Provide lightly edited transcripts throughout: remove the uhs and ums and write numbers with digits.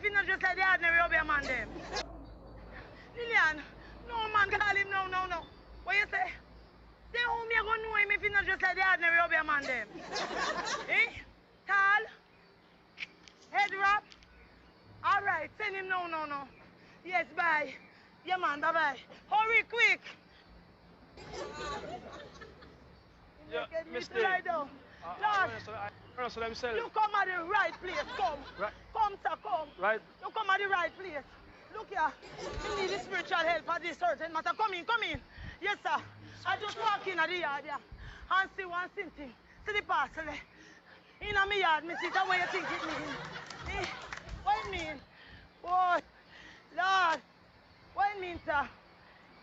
you not just like the ordinary Obeah man them. Lillian, no man call him no. What you say? Then who me gonna know him if you not just like the ordinary Obeah man them? Eh? Tall? Head wrap? Alright, send him no. Yes, bye. Yeah man, bye. Hurry quick. Yeah, Mr. Lie down. Lord, you come at the right place, come. Right. Come, sir, come. Right. You come at the right place. Look here, you need the spiritual help at this certain matter. Come in. Yes, sir. I just walk in at the yard, yeah, and see one thing. See the parcel there. In my yard, me see that way you think it mean. Eh? What it mean? Boy, Lord, what it mean, sir?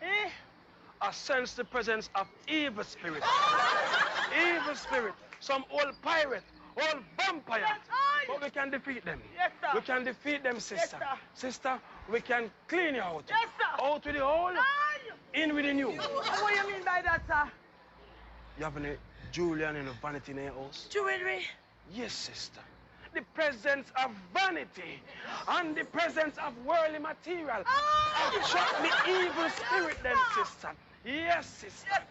Eh? I sense the presence of evil spirit. Evil spirit. Some old pirate, old vampire. Yes, but we can defeat them. Yes, sir. We can defeat them, sister. Yes, sir. Sister, we can clean you out. Yes, sir. Out with the old, in with the new. What do you mean by that, sir? You have any Julian and vanity in your house? Jewelry? Yes, sister. The presence of vanity and the presence of worldly material attract the evil spirit, then, sister. Yes, sister. Yes,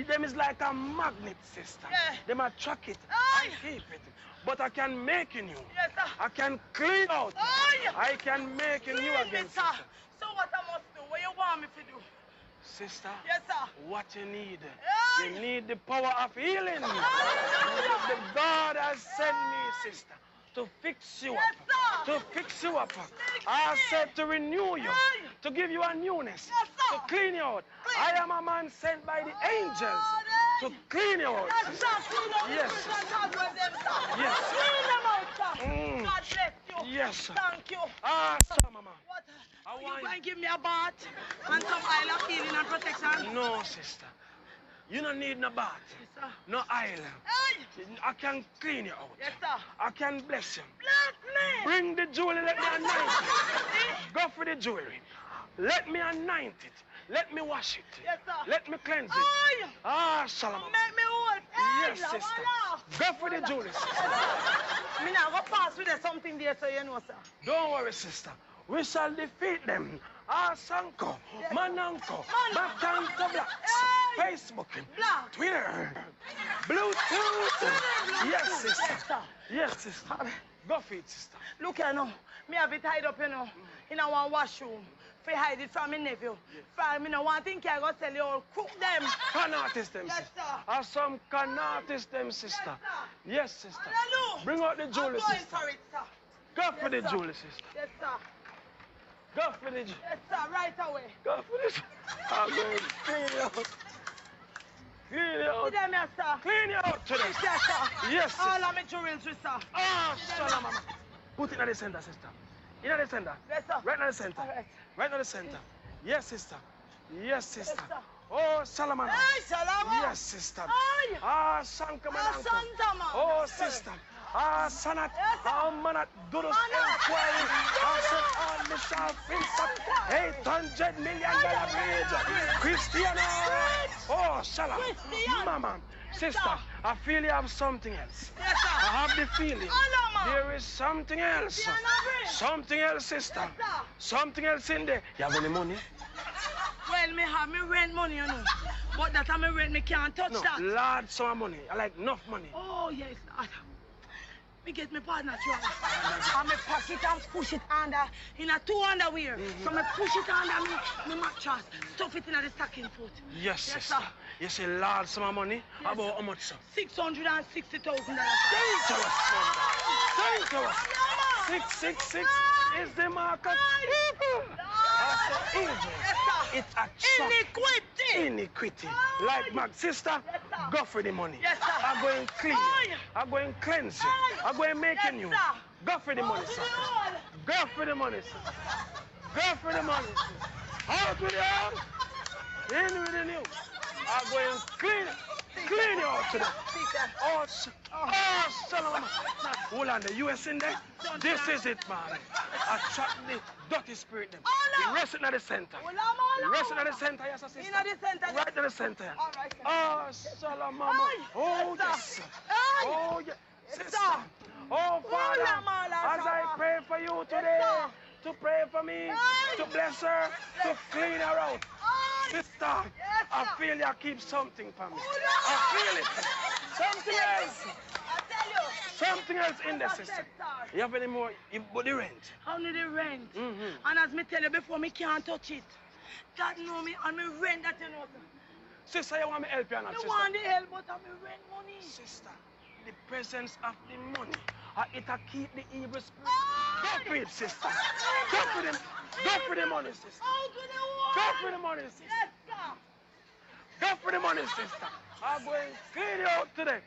sir. Them is like a magnet, sister. Yeah. Them attract it and keep it. But I can make you new. Yes, sir. I can clean out. I can make you new again, sir. sister. So what I must do? What you want me to do? Sister, Yes, sir. what you need? Aye. You need the power of healing. Hallelujah. The God has sent me, sister, to fix you Yes, up. sir. To fix you up. Fix I me. said to renew you. Aye. To give you a newness. Yes, sir. To clean you out. Clean. I am a man sent by the angels Aye. to clean you out. Yes, sir. Clean them Yes. out with them, sir. Yes. Clean them out, sir. Mm. God bless you. Yes, sir. Thank you. Ah, mama. What? I You want- going to give me a bath and some oil of healing and protection? No, sister. You don't need no bath. Yes, sir. No island. Hey! I can clean you out. Yes, sir. I can bless you. Bless me! Bring the jewelry, let me anoint it. Go for the jewelry. Let me anoint it. Let me wash it. Yes, sir. Let me cleanse it. Aye. Ah, Shalom. Make me whole. Hey, Yes, sister. Go for the jewelry, sister. Me now go pass with something there so you know, sir. Don't worry, sister. We shall defeat them. Sanko, Yes. Mananko, Man. Batanto Blacks, Hey. Facebook, Black. Twitter, Bluetooth. Yes, sister. Yes, sir. Yes, sister. Go for it, sister. Look here now. Me have it tied up, you know, in a one washroom. For hide it from my nephew. For me no one think I go tell you all cook them. Can artist them, Yes, sister. sir. Some can artist them, sister. Yes, sister. Hallelujah. Bring out the jewelry, I'm going sister. for it, sir. Go for the Yes, sir. jewelry, sister. Yes, sir. Go for the jewelry. Yes, sir. Right away. Go for this. I'm going to clean you out. Clean you out. See them here, sir. Clean you out today. Yes, sir. Yes, All sister. of my jewelry, sir. Ah, Shalom, mama. Put it in the center, sister. In the center. Yes, sir. Right in the center. All right. Right in the center. Yes, sister. Yes, sister. sir. Oh, Shalom, mama. Hey, Shalom. Yes, sister. Aye. Ah, Sanka Ah, Mananko. Santa, man. Oh, sister. Ah, Sanat. Yes, sir. Ah, Manat. Dudus Manat. Inquiry. I said, ah, Michelle Finsa. $800 million bridge. Christiana. Oh, Shalom. Christian. Mama. Sister, sir. I feel you have something else. Yes, sir. I have the feeling. Hello, man. There is something else. Christian, Avery. Something else, sister. Yes, sir. Something else in there. You have any money? Well, me have me rent money, you know. But that time me rent, me can't touch No, that. large sum of money. I like enough money. Oh, yes, Lord. Me get my partner try. And me pack it and push it under, in a two underwear. So me push it under me mattress, stuff it in the stocking foot. Yes, Yes, sister. sir. You say large sum of money? Yes, About sir. how much, sir? $660,000. Thank you, Thank you. 666 is the market. I say angel. Yes, sir. It's a shock. Iniquity. Iniquity. Like my sister, Yes, sir. go for the money. Yes, sir. I'm going to clean Aye. you. I'm going to cleanse you. Aye. I'm going to make Yes, you new. sir. Go for the money, Go to sir. the wall. Go for the money, sir. Go for the money, sir. Out with the old, in with the new. I'm going to clean you out today. See, sir. Oh, Solomon. Hold on, the US in there? This is it, man. Attract the dirty spirit. Them. Hold on. Rest it in the center. Hold on, Rest it in the center, yes, sister. In the center. Right in the center. All right, sir. Oh, Solomon. Aye. Oh, Yes, yes. sir. Aye. Oh, yes. Yes, Sister. sir. Oh, Hold on, Father. as I pray for you today, to pray for me, to bless her, to clean her out. Sister, I feel you keep something for me. I feel it. Something else. Something else in the sister. You have any more? But the rent. Only the rent. And as me tell you before, me can't touch it. God know me and me rent that you know. Sister, you want me help you or not, sister? You want the help, but I me rent money. Sister, the presence of the money, it'll keep the evil spirit. Go for it, sister. Go for them. Go for the money, sister. Go for the money, sister. Yes, sir. Go for the money, sister. I'm going to clean you out today.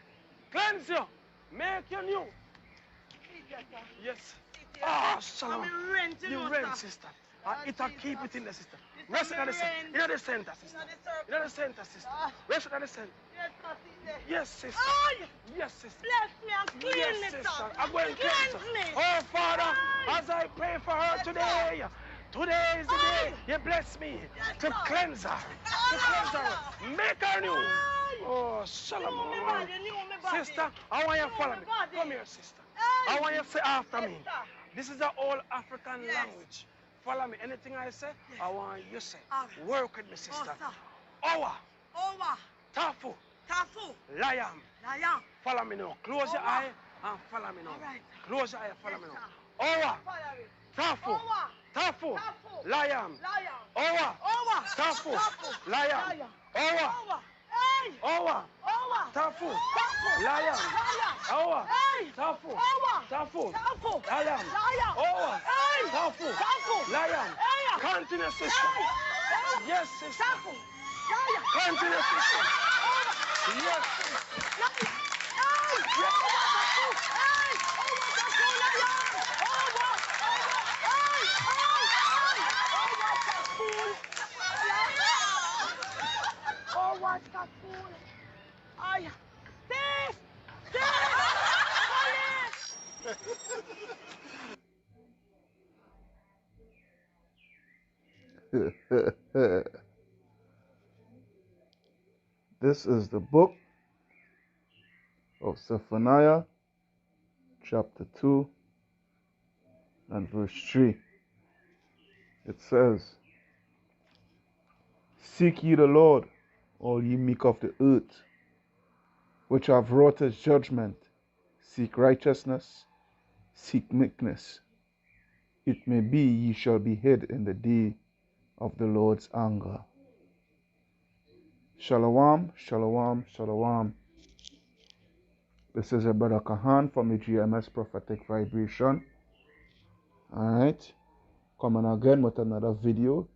Cleanse you. Make you new. Yes. Ah, shalom. The rent, sister. It'll keep it in the sister. Rest it at the center. In the center, sister. In the center, sister. Rest it at the center. Yes, sister. Yes, sister. Bless me and clean me, sister. sir. I'm going to cleanse her. me. Oh, Father, as I pray for her today, today is the day you bless me to cleanse her. To cleanse her. Make her new. Oh, shalom. Sister, I want you to follow me. Come here, sister. I want you to say after me. This is an old African language. Follow me. Anything I say, I want you to say. Work with me, sister. Owa. Tafu. Liam. Follow me now. Close your eye and follow me now. Close your eye and follow me now. Owa. Tafu. Liam. Owa. Tafu. Liam. Owa. Tafu. Liam. Owa. Tafu. Liam. Owa. Tafu. Liam. Continue, sister. Yes, sister. Continue, sister. Yes, sister. Oh, what's that fool? Ay, this! This is the book of Zephaniah, chapter 2 and verse 3. It says, Seek ye the Lord, all ye meek of the earth, which have wrought his judgment. Seek righteousness, seek meekness. It may be ye shall be hid in the day of the Lord's anger. Shalom, shalom, shalom. This is your brother Kahan from the GMS Prophetic Vibration. Alright, coming again with another video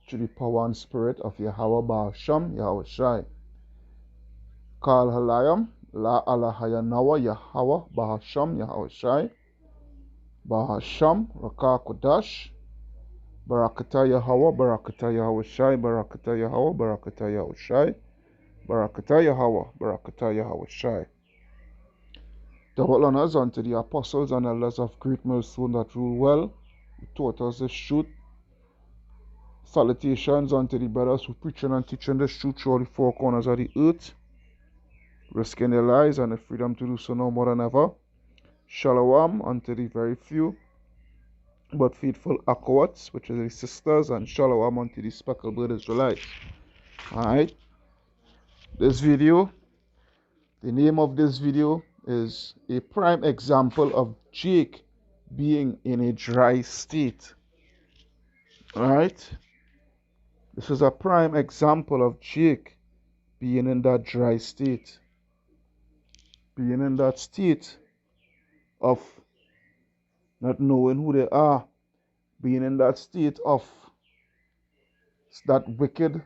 to the power and spirit of Yahweh Ba'asham, Yahweh Shai. Kal Halayam, La Alahaya Nawa, Yahweh Ba'asham, Yahweh Shai. Ba'asham, Raka Kodash. Barakata Yahweh, Barakata Yahweh Shai, Barakata Yahweh, Barakata Yahweh Shai. Barakata Yahweh, Barakata Yahweh Shai. Double honors unto the apostles and elders of Great Millstone that rule well, who taught us the truth. Salutations unto the brothers who preaching and teaching the truth through all the four corners of the earth, risking their lives and the freedom to do so no more than ever. Shalom unto the very few but faithful acolytes, which is the sisters, and shalom unto the speckled blood Israelites. Alright, this video, the name of this video is a prime example of Jake being in a dry state. Alright, this is a prime example of Jake being in that dry state, being in that state of not knowing who they are, being in that state of that wicked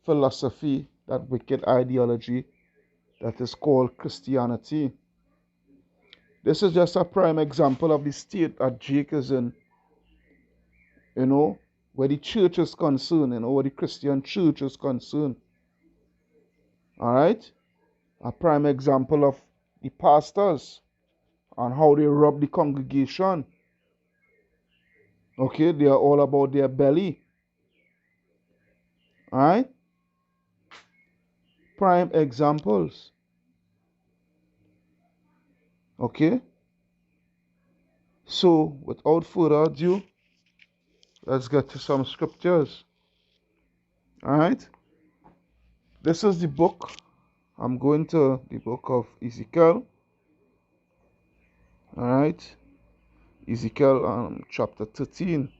philosophy, that wicked ideology that is called Christianity. This is just a prime example of the state that Jake is in, where the church is concerned, where the Christian church is concerned. Alright? A prime example of the pastors and how they rob the congregation. Okay, they are all about their belly. Alright? Prime examples. Okay? So, without further ado, let's get to some scriptures. Alright? This is the book. I'm going to the book of Ezekiel. Alright? Ezekiel chapter 13.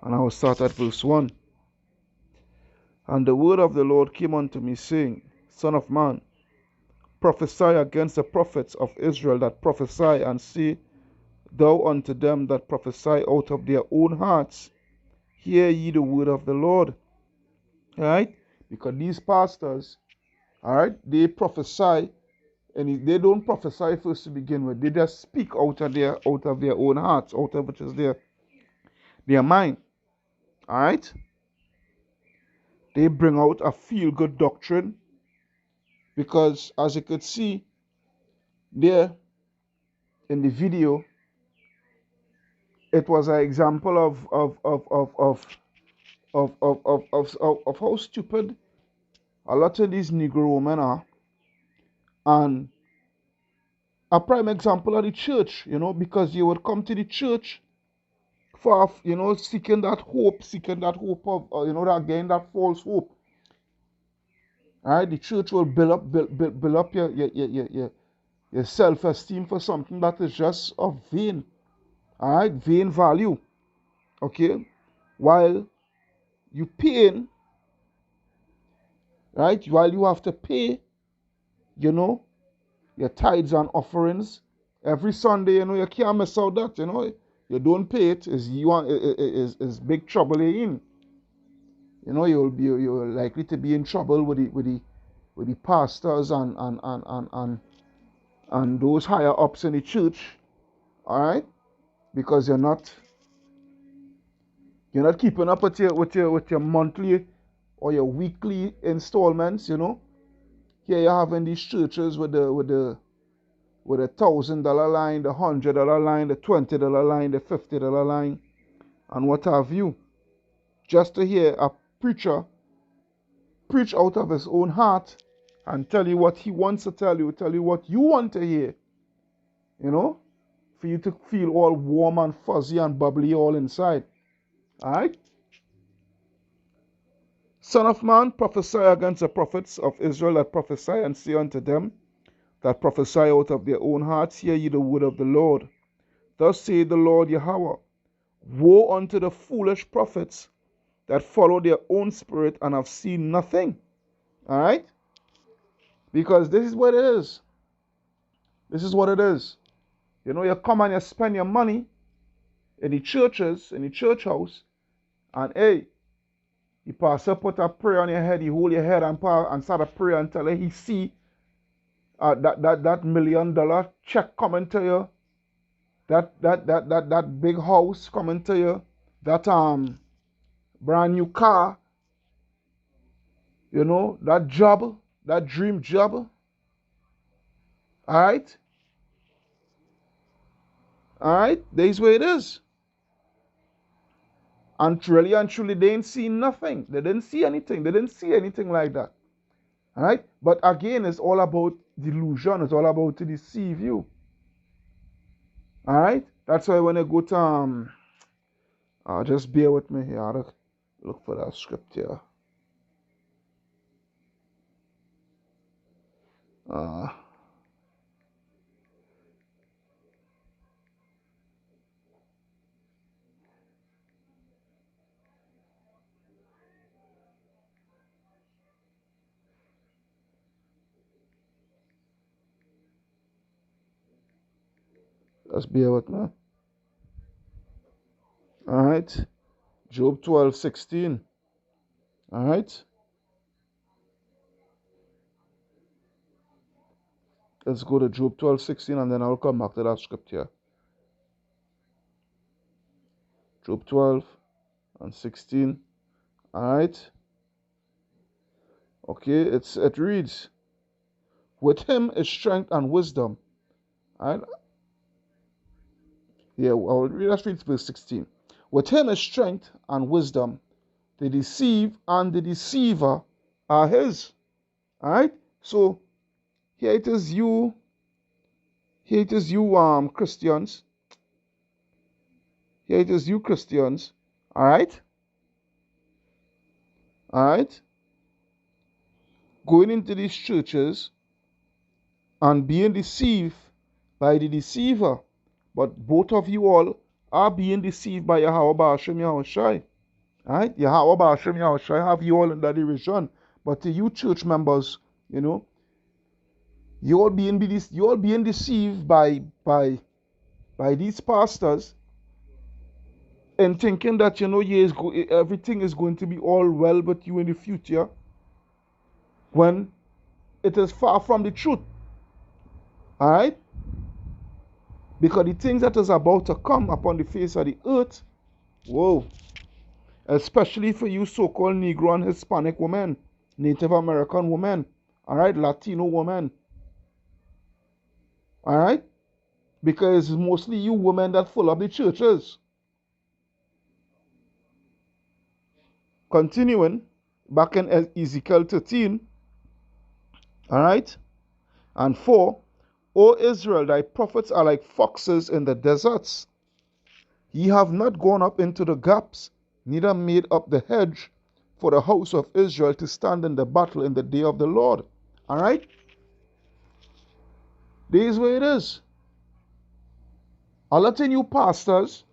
And I will start at verse 1. And the word of the Lord came unto me, saying, Son of man, prophesy against the prophets of Israel that prophesy, and say thou unto them that prophesy out of their own hearts, hear ye the word of the Lord. Alright? Because these pastors, alright, they prophesy, and they don't prophesy first to begin with. They just speak out of their own hearts, out of which is their mind. Alright? They bring out a feel-good doctrine, because as you could see there in the video, it was an example of how stupid a lot of these Negro women are, and a prime example of the church, because you would come to the church for, seeking that hope of, again, that false hope. All right, the church will build up your self-esteem for something that is just of vain, all right, vain value, okay, while you paying, right, while you have to pay, your tithes and offerings every Sunday. You can't miss out that. You don't pay it, is big trouble you're in. You're likely to be in trouble with the pastors and those higher ups in the church. All right, because you're not keeping up with your monthly or your weekly installments. Here you have in these churches with the $1,000 line, the $100 line, the $20 line, the $50 line, and what have you, just to hear a preacher preach out of his own heart and tell you what he wants to tell you what you want to hear, for you to feel all warm and fuzzy and bubbly all inside. All right? Son of man, prophesy against the prophets of Israel that prophesy, and say unto them that prophesy out of their own hearts, hear ye the word of the Lord. Thus saith the Lord Yahweh, woe unto the foolish prophets that follow their own spirit and have seen nothing. All right? Because this is what it is. This is what it is. You come and you spend your money in the churches, in the church house, and hey, the pastor put a prayer on your head, you hold your head and start a prayer until he see that $1 million check coming to you, that big house coming to you, that brand new car, that job, that dream job. Alright? Alright? That's where it is. And really and truly, they didn't see nothing. They didn't see anything. They didn't see anything like that. Alright? But again, it's all about delusion. It's all about to deceive you. Alright? That's why when I go to just bear with me here. I'll look for that script here. Just bear with me. Alright. Job 12:16. Alright. Let's go to Job 12:16 and then I'll come back to that script here. Job 12:16. Alright. Okay, it reads, with him is strength and wisdom. Alright. Yeah, let's read verse 16. With him is strength and wisdom. The deceive and the deceiver are his. Alright? So here it is you Christians, Here it is, you Christians. Alright? Alright? Going into these churches and being deceived by the deceiver. But both of you all are being deceived by Yahweh Ba'ashem Yahushai. Alright? Yahweh Ba'ashem Yahushai have you all in that division. But to you church members, you know, you all being deceived by these pastors and thinking that, you know, everything is going to be all well with you in the future, when it is far from the truth. Alright? Because the things that is about to come upon the face of the earth, whoa, especially for you so-called Negro and Hispanic women, Native American women, alright, Latino women, alright, because it's mostly you women that fill up the churches. Continuing, back in Ezekiel 13, alright, and 4, O Israel, thy prophets are like foxes in the deserts. Ye have not gone up into the gaps, neither made up the hedge for the house of Israel to stand in the battle in the day of the Lord. Alright? This is where it is. A lot in you pastors,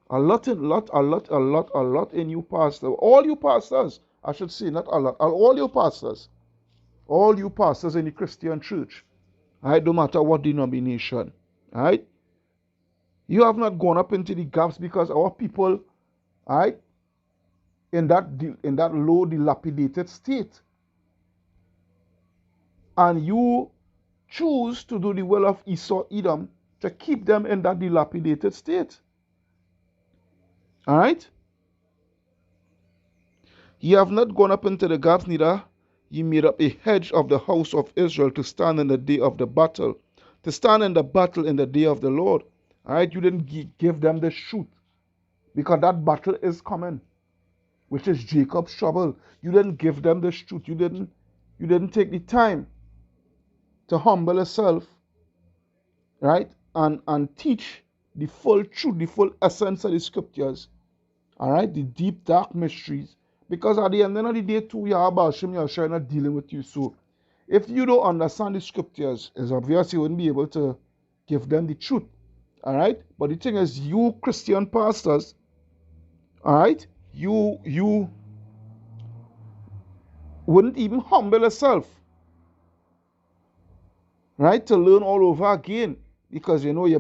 a lot in you pastors, all you pastors, I should say, not a lot, all you pastors in the Christian church, alright, no matter what denomination, alright, you have not gone up into the gaps because our people, alright, in that low dilapidated state, and you choose to do the will of Esau Edom to keep them in that dilapidated state. Alright? Ye have not gone up into the gaps, neither ye made up a hedge of the house of Israel to stand in the day of the battle, to stand in the battle in the day of the Lord. Alright? You didn't give them the shoot, because that battle is coming, which is Jacob's trouble. You didn't give them the shoot. You didn't take the time to humble yourself, right? And teach the full truth, the full essence of the scriptures. Alright? The deep, dark mysteries. Because at the end of the day, too, Yahweh Hashem Yahushua not dealing with you. So, if you don't understand the scriptures, it's obvious you wouldn't be able to give them the truth. Alright? But the thing is, you Christian pastors, alright, you wouldn't even humble yourself, right, to learn all over again, because you know you're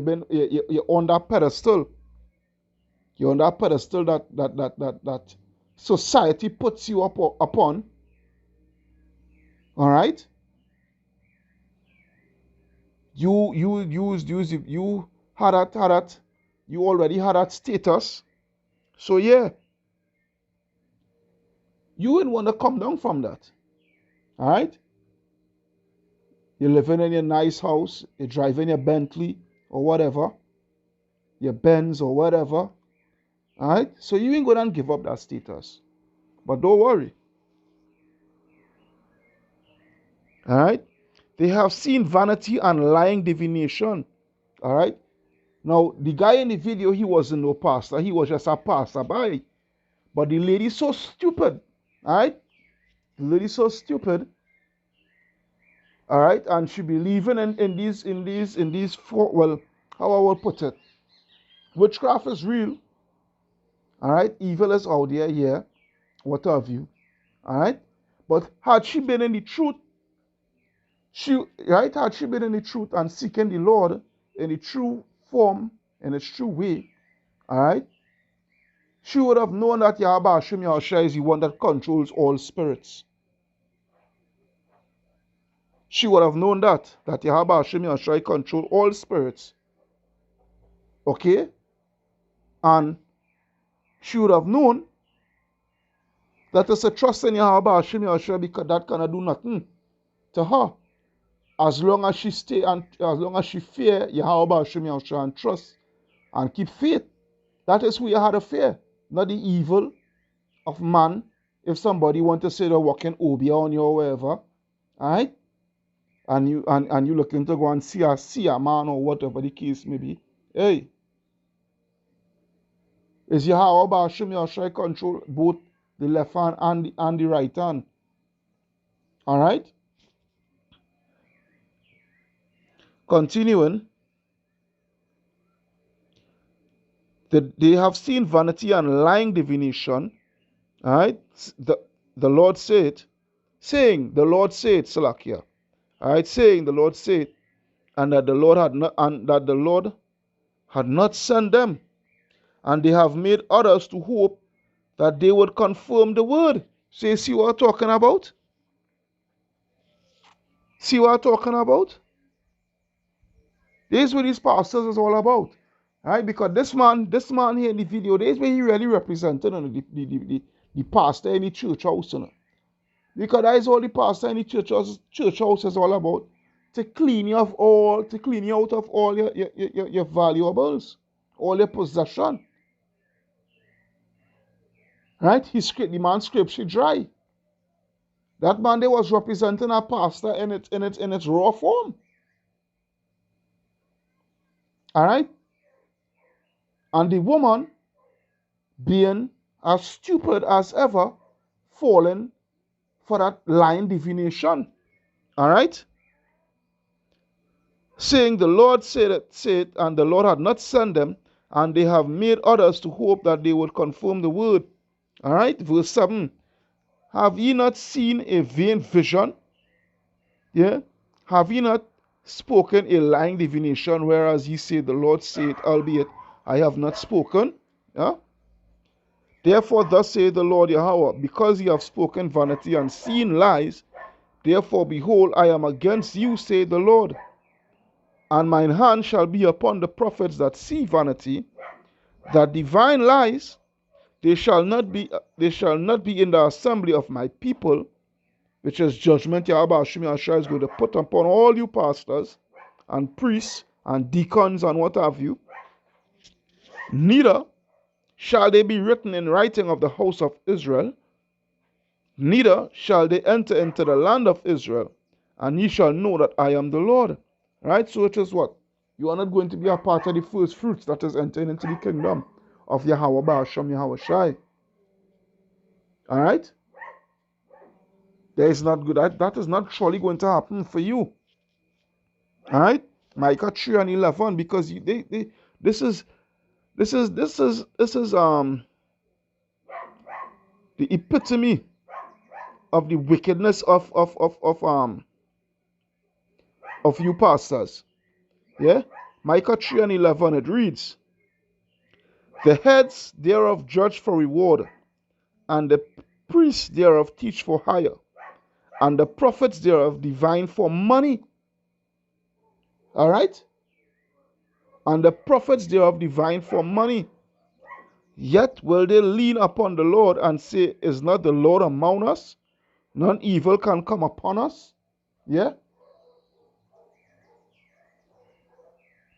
on that pedestal. You're on that pedestal that society puts you upon. All right. You had that. You already had that status. So yeah, you wouldn't want to come down from that. All right. You're living in your nice house. You're driving your Bentley or whatever, your Benz or whatever. All right. So you ain't gonna give up that status. But don't worry. All right. They have seen vanity and lying divination. All right. Now, the guy in the video, he wasn't no pastor. He was just a passerby. But the lady's so stupid. All right. The lady's so stupid. All right. And she believing in these four, well, how I will put it. Witchcraft is real. All right. Evil is out there, yeah. What have you. All right. But had she been in the truth, had she been in the truth and seeking the Lord in the true form, in its true way, all right, she would have known that Yahweh Hashem Yahushua is the one that controls all spirits. She would have known that Yahweh Hashem Yahushua controls all spirits. Okay? And she would have known that it's a trust in Yahweh Hashem Yahushua, because that cannot do nothing to her. As long as she stay and as long as she fear Yahweh Hashem Yahushua and trust and keep faith, that is who you had to fear, not the evil of man. If somebody want to say they're walking obia on you or wherever, alright, and you looking to go and see a man or whatever the case may be, hey, Is Yahweh Ba'ashem Yahushai control both the left hand and the right hand. Alright? Continuing. They have seen vanity and lying divination. Alright? The Lord said, saying, the Lord said, Salakia. Alright, saying the Lord said, and that the Lord had not sent them. And they have made others to hope that they would confirm the word. So you see what I'm talking about? See what I'm talking about? This is what these pastors is all about. Right? Because this man here in the video, this is what he really represented the pastor in the church house. You know? Because that is all the pastor in the church house is all about. To clean you out of all your valuables, all your possession. Right? The man scripture dry. That man there was representing a pastor in its raw form. Alright? And the woman, being as stupid as ever, falling for that lying divination. Alright? Saying the Lord said, and the Lord had not sent them, and they have made others to hope that they would confirm the word. Alright? Verse 7. Have ye not seen a vain vision? Yeah? Have ye not spoken a lying divination, whereas ye say the Lord said, albeit I have not spoken? Yeah? Therefore thus saith the Lord Yahweh, because ye have spoken vanity and seen lies, therefore behold, I am against you, saith the Lord. And mine hand shall be upon the prophets that see vanity, that divine lies. They shall not be in the assembly of my people, which is judgment Yahweh Hashem Yahshua is going to put upon all you pastors and priests and deacons and what have you. Neither shall they be written in writing of the house of Israel, neither shall they enter into the land of Israel, and ye shall know that I am the Lord. Right? So it is what? You are not going to be a part of the first fruits that is entering into the kingdom of Yahweh Ba'ashem Yahushai. Alright? That is not good. That is not surely going to happen for you. Alright? Micah 3 and 11, because this is the epitome of the wickedness of you pastors. Yeah? Micah 3 and 11, it reads, the heads thereof judge for reward, and the priests thereof teach for hire, and the prophets thereof divine for money. Alright? And the prophets thereof divine for money. Yet will they lean upon the Lord and say, is not the Lord among us? None evil can come upon us. Yeah?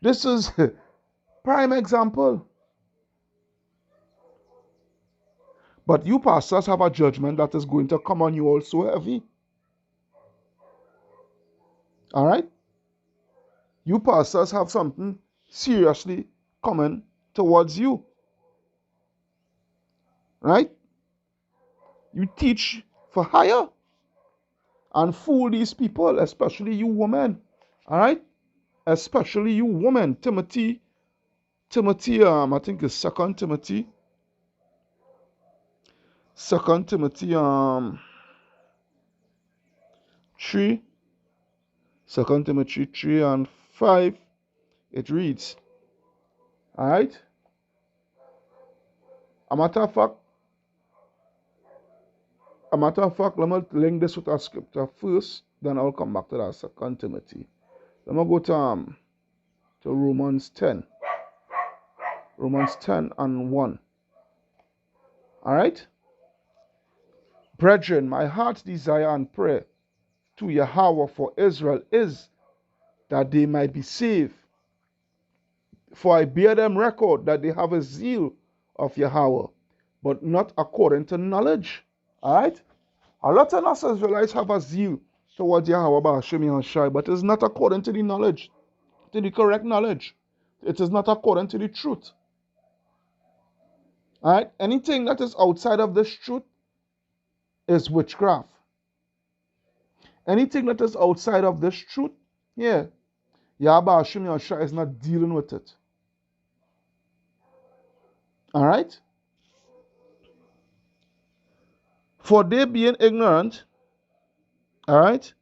This is prime example. But you pastors have a judgment that is going to come on you also heavy. Alright? You pastors have something seriously coming towards you. Right? You teach for hire and fool these people, especially you women. Alright? Especially you women. Timothy, I think it's 2 Timothy. 2 Timothy 3. 2 Timothy 3 and 5. It reads. Alright? A matter of fact, let me link this with our scripture first, then I'll come back to that 2 Timothy. Let me go to Romans 10. Romans 10 and 1. Alright? Brethren, my heart's desire and prayer to Yahweh for Israel is that they might be saved. For I bear them record that they have a zeal of Yahweh, but not according to knowledge. Alright? A lot of us Israelites have a zeal towards Yahweh Ba'ashem Yahushai, but it is not according to the knowledge, to the correct knowledge. It is not according to the truth. All right? Anything that is outside of this truth is witchcraft. Anything that is outside of this truth, yeah, Yahweh Hashem Yahushua is not dealing with it. All right? For they being ignorant, all right?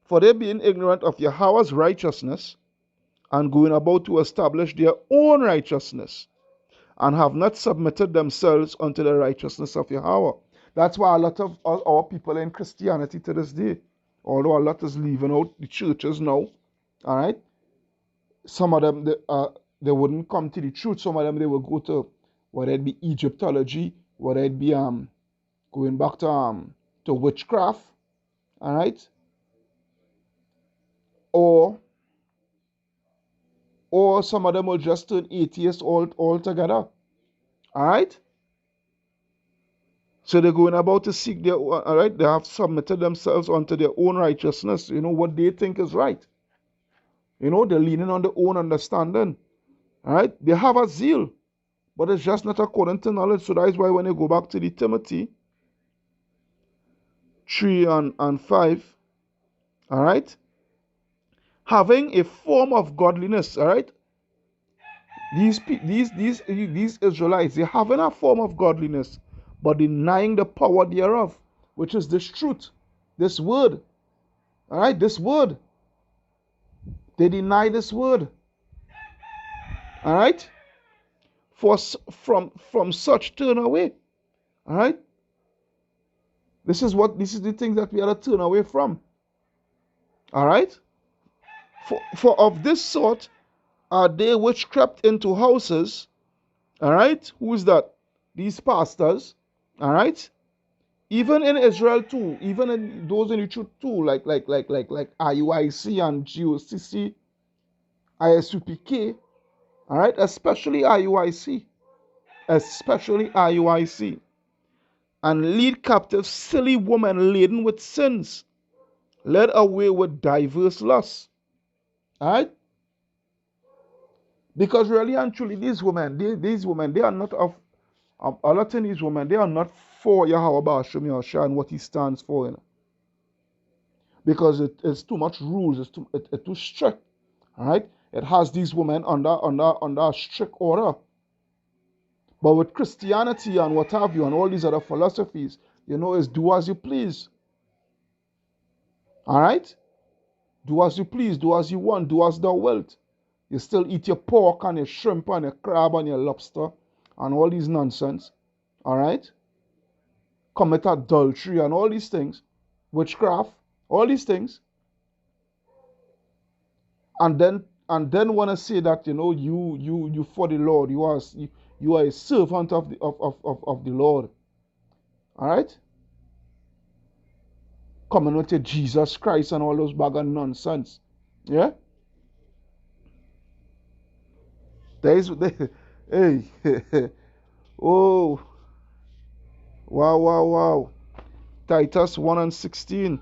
For they being ignorant of Yahweh's righteousness and going about to establish their own righteousness and have not submitted themselves unto the righteousness of Yahweh. That's why a lot of our people in Christianity to this day, although a lot is leaving out the churches now, all right? Some of them, they wouldn't come to the truth. Some of them, they will go to, whether it be Egyptology, whether it be going back to witchcraft, all right? Or some of them will just turn atheists altogether, all right? So they're going about to seek their, all right? They have submitted themselves unto their own righteousness, what they think is right. They're leaning on their own understanding, all right? They have a zeal, but it's just not according to knowledge. So that is why when you go back to the Timothy 3 and 5, all right? Having a form of godliness, all right? These Israelites, they're having a form of godliness, but denying the power thereof, which is this truth, this word, all right? This word. They deny this word, all right? From such turn away, all right? This is the things that we are to turn away from, all right? For of this sort are they which crept into houses, all right? Who is that? These pastors, all right? Even in Israel too, even in those in the truth too, like IUIC and GOCC, ISUPK, all right? Especially IUIC, and lead captive silly women laden with sins, led away with diverse lusts. All right? Because really and truly, these women, they are not of a lot of these women, they are not for Yahweh Ba'ashem Yahushua and what he stands for. Because it's too much rules, it's too strict. All right? It has these women under a strict order. But with Christianity and what have you and all these other philosophies, is do as you please. All right? Do as you please, do as you want, do as thou wilt. You still eat your pork and your shrimp and your crab and your lobster and all these nonsense. All right? Commit adultery and all these things. Witchcraft, all these things. And then want to say that, you for the Lord, you are a servant of the Lord. All right? Coming with your Jesus Christ and all those bag of nonsense. Yeah? Hey. Oh. Wow. Titus 1 and 16.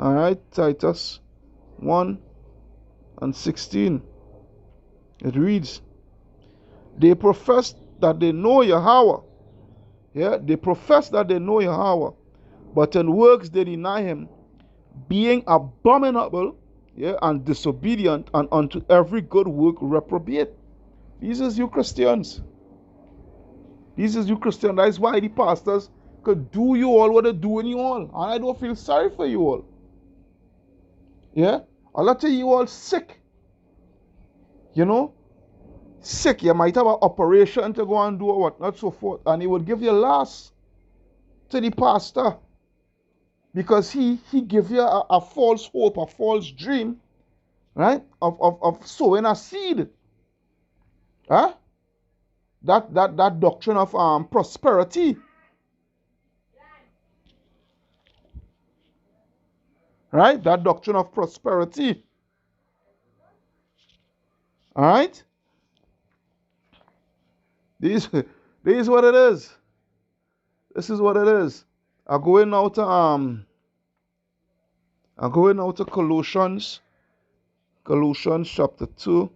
All right, Titus 1 and 16. It reads, they profess that they know Yahweh. Yeah, they profess that they know Yahweh, but in works they deny him, being abominable, yeah, and disobedient, and unto every good work reprobate. These is you Christians. That is why the pastors could do you all what they're doing you all. And I don't feel sorry for you all. Yeah? A lot of you all sick. Sick. You might have an operation to go and do or what, not so forth. And he would give you last to the pastor. Because he give you a false hope, a false dream, right? Of sowing a seed. Huh? That doctrine of prosperity. Right? That doctrine of prosperity. All right? This is what it is. This is what it is. I'm going now to Colossians Colossians chapter 2.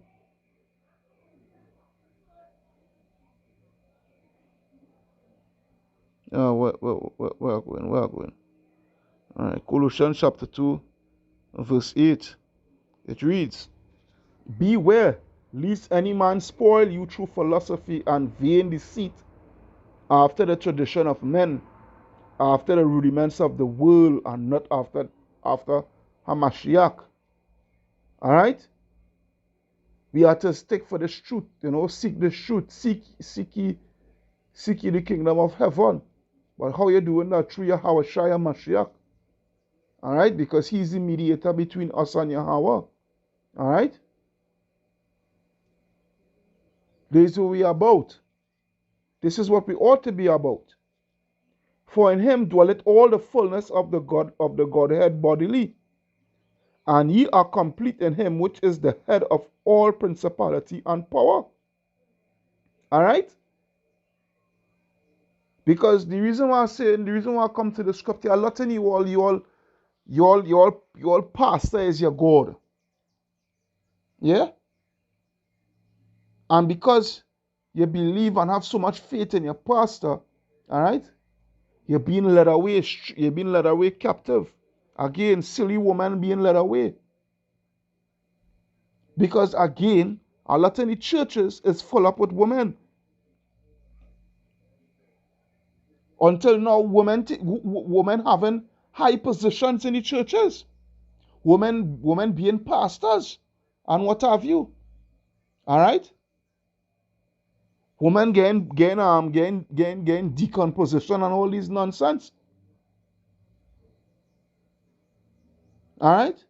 Where are going? Where are going? All right, Colossians chapter 2, verse 8. It reads, beware, lest any man spoil you through philosophy and vain deceit, after the tradition of men, after the rudiments of the world, and not after Hamashiach. All right? We are to stick for this truth, seek the truth, seek ye the kingdom of heaven. But how you doing that? Through Yahweh Shai Mashiach. All right? Because he's the mediator between us and Yahweh. All right? This is what we are about. This is what we ought to be about. For in him dwelleth all the fullness of the Godhead bodily. And ye are complete in him, which is the head of all principality and power. All right? Because the reason why I come to the scripture, a lot of you all pastor is your God. Yeah? And because you believe and have so much faith in your pastor, all right? You're being led away captive. Again, silly woman being led away. Because again, a lot of the churches is full up with women. Until now, women having high positions in the churches. Women being pastors and what have you. All right? Women getting deacon position and all these nonsense. All right?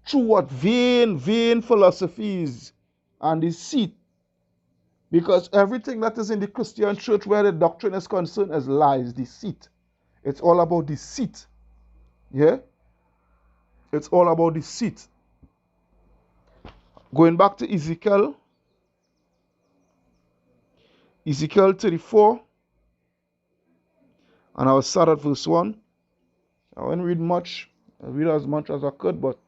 Through what vain philosophies and deceit. Because everything that is in the Christian church where the doctrine is concerned is lies, deceit. It's all about deceit. Yeah? It's all about deceit. Going back to Ezekiel 34, and I will start at verse 1. I won't read much. I'll read as much as I could, but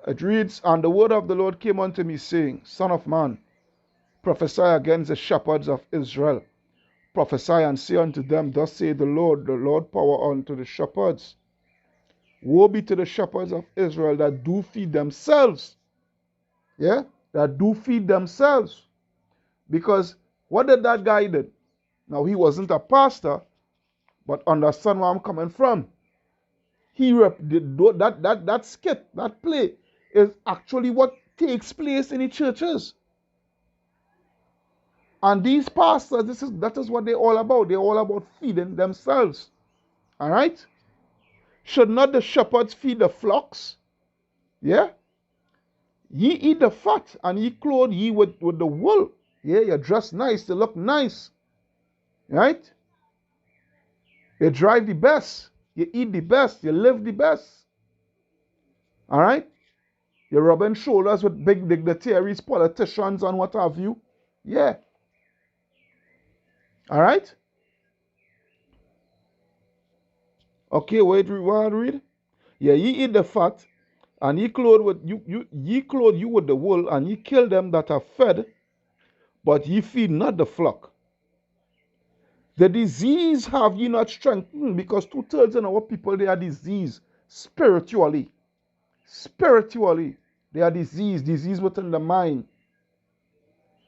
it reads, and the word of the Lord came unto me, saying, Son of man, prophesy against the shepherds of Israel. Prophesy and say unto them, Thus saith the Lord power unto the shepherds. Woe be to the shepherds of Israel that do feed themselves. Yeah? That do feed themselves. Because what did that guy do? Now, he wasn't a pastor, but understand where I'm coming from. That skit, that play, is actually what takes place in the churches. And these pastors, that is what they're all about. They're all about feeding themselves. All right? Should not the shepherds feed the flocks? Yeah? Ye eat the fat, and ye clothe ye with the wool. Yeah, you dress nice, you look nice. Right? You drive the best. You eat the best. You live the best. All right? You're rubbing shoulders with big dignitaries, politicians, and what have you. Yeah. All right? Okay, wait, what read? Yeah, ye eat the fat, and ye clothe you with the wool, and ye kill them that are fed, but ye feed not the flock. The disease have ye not strengthened, because 2/3 of our people, they are diseased spiritually. Spiritually, they are disease within the mind.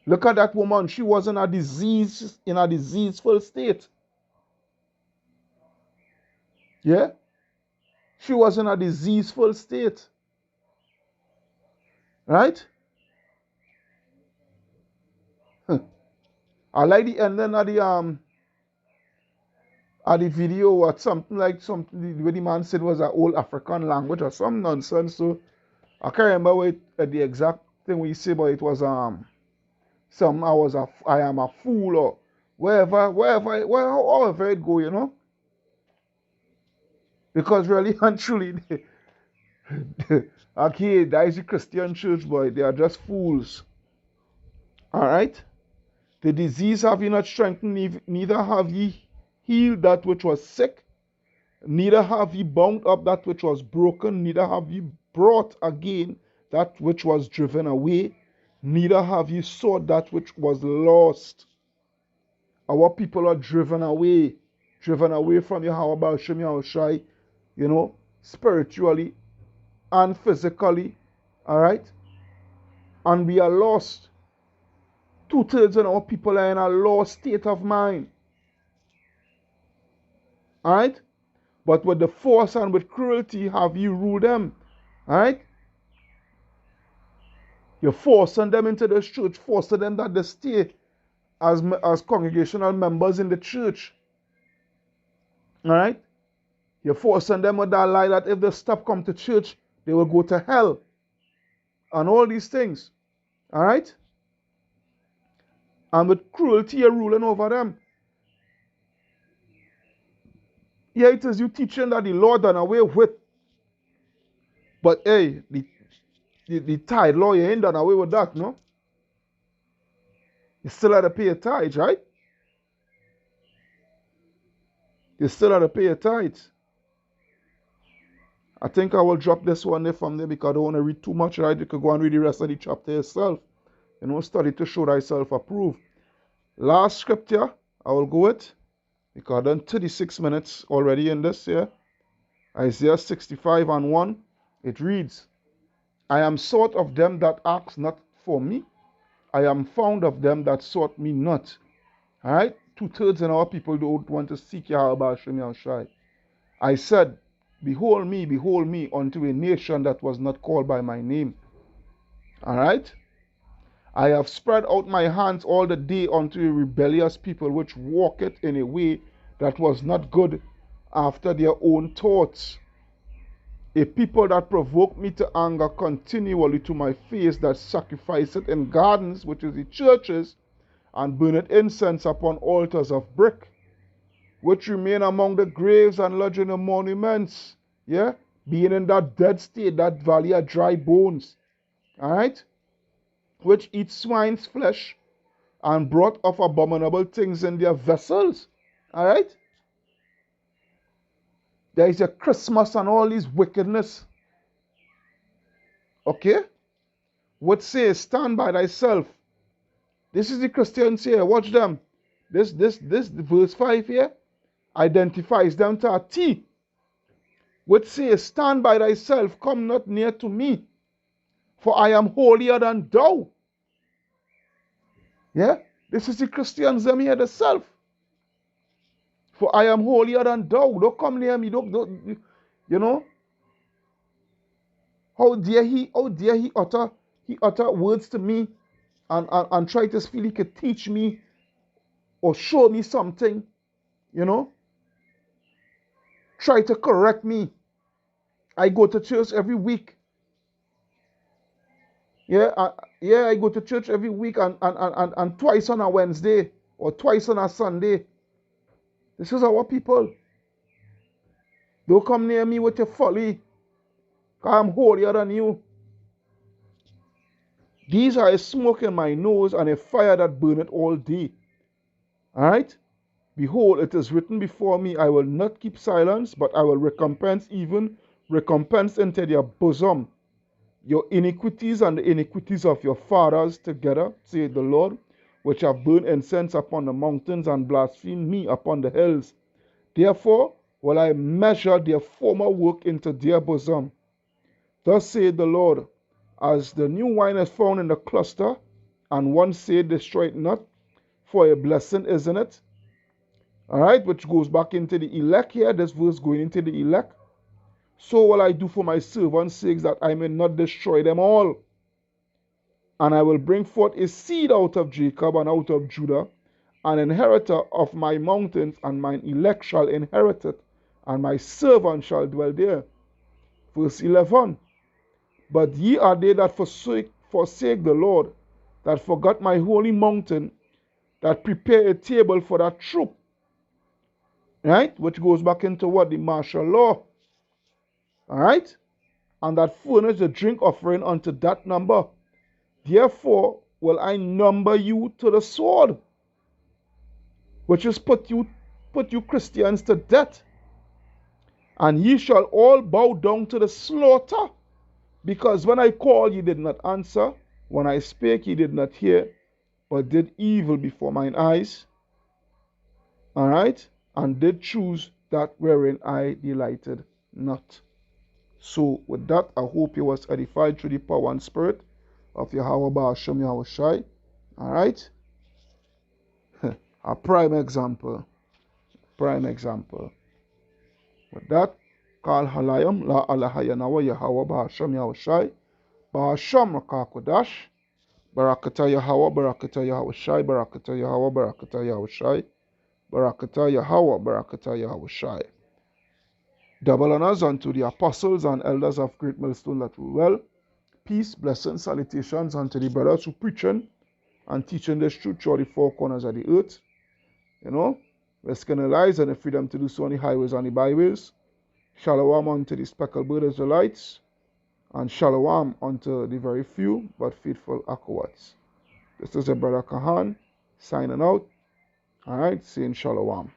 Look at that woman. She was in a diseaseful state. Yeah? She was in a diseaseful state. Right? I like the ending of the video, or something where the man said was an old African language or some nonsense. So I can't remember the exact thing we say, but it was I am a fool, or however it go, Because really and truly, okay, that is the Christian church, boy. They are just fools. All right? The disease have ye not strengthened, neither have ye healed that which was sick. Neither have ye bound up that which was broken, neither have ye brought again that which was driven away, neither have ye sought that which was lost. Our people are driven away from Yahweh Hashem Yahushai, spiritually and physically, all right? And we are lost. 2/3 of our people are in a lost state of mind. All right? But with the force and with cruelty have you ruled them. All right? You're forcing them into the church, forcing them that they stay as congregational members in the church. All right? You're forcing them with that lie that if they stop come to church, they will go to hell. And all these things. All right? And with cruelty, you're ruling over them. Yeah, it is you teaching that the Lord done away with. But hey, the tithe law, you ain't done away with that, no? You still have to pay a tithe, right? You still have to pay a tithe. I think I will drop this one there from there because I don't want to read too much, right? You could go and read the rest of the chapter yourself. Study to show thyself approved. Last scripture, I will go with, because I've done 36 minutes already in this here. Isaiah 65:1. It reads, I am sought of them that ask not for me. I am found of them that sought me not. All right? 2/3 of our people don't want to seek Yahweh Hashem Yahushai. I said, behold me, unto a nation that was not called by my name. All right? I have spread out my hands all the day unto a rebellious people, which walketh in a way that was not good after their own thoughts. A people that provoke me to anger continually to my face, that sacrifice it in gardens, which is the churches, and burn it incense upon altars of brick, which remain among the graves and lodge in the monuments, yeah, being in that dead state, that valley of dry bones, all right, which eat swine's flesh, and brought of abominable things in their vessels, all right. There is a Christmas and all these wickedness, okay, what says, stand by thyself. This is the Christians here, watch them. This verse 5 here identifies them to a T, which says, stand by thyself, come not near to me, for I am holier than thou. Yeah, this is the Christians them here themselves. For I am holier than thou. Don't come near me. Don't How dare he utter words to me and try to feel he could teach me or show me something, Try to correct me. I go to church every week. I go to church every week and twice on a Wednesday or twice on a Sunday. This is our people. Don't come near me with your folly, because I'm holier than you. These are a smoke in my nose and a fire that burneth all day. Alright? Behold, it is written before me, I will not keep silence, but I will recompense into their bosom your iniquities and the iniquities of your fathers together, saith the Lord, which have burned incense upon the mountains and blasphemed me upon the hills. Therefore will I measure their former work into their bosom. Thus saith the Lord, as the new wine is found in the cluster, and one said, destroy it not, for a blessing is in it. Alright, which goes back into the elect here, this verse going into the elect. So will I do for my servants' sakes, that I may not destroy them all. And I will bring forth a seed out of Jacob and out of Judah, an inheritor of my mountains, and mine elect shall inherit it, and my servant shall dwell there. Verse 11. But ye are they that forsake the Lord, that forgot my holy mountain, that prepare a table for that troop. Right? Which goes back into what? The martial law. Alright? And that furnish the drink offering unto that number. Therefore will I number you to the sword, which is put you Christians to death. And ye shall all bow down to the slaughter, because when I called ye did not answer, when I spake ye did not hear, but did evil before mine eyes. Alright? And did choose that wherein I delighted not. So with that, I hope you was edified through the power and spirit of Yahweh Ba'ashem Yahweh Shai. Alright? A prime example. Prime example. With that, Kal Halayam La Alahayanawa Yahweh Ba'ashem Yahweh Shai. Ba'ashem Rakakodash. Barakata Yahweh, Barakata Yahweh Shai, Barakata Yahweh, Barakata Yahweh Shai. Barakata Yahweh, Barakata Yahweh Shai. Double honors unto the apostles and elders of Great Millstone that rule well. Peace, blessings, salutations unto the brothers who preaching and teaching this truth through the four corners of the earth. You know, risking their lives and the freedom to do so on the highways and the byways. Shalom unto the speckled bird Israelites. And shalom unto the very few but faithful Akawats. This is your brother Kahan signing out. Alright, saying shalom.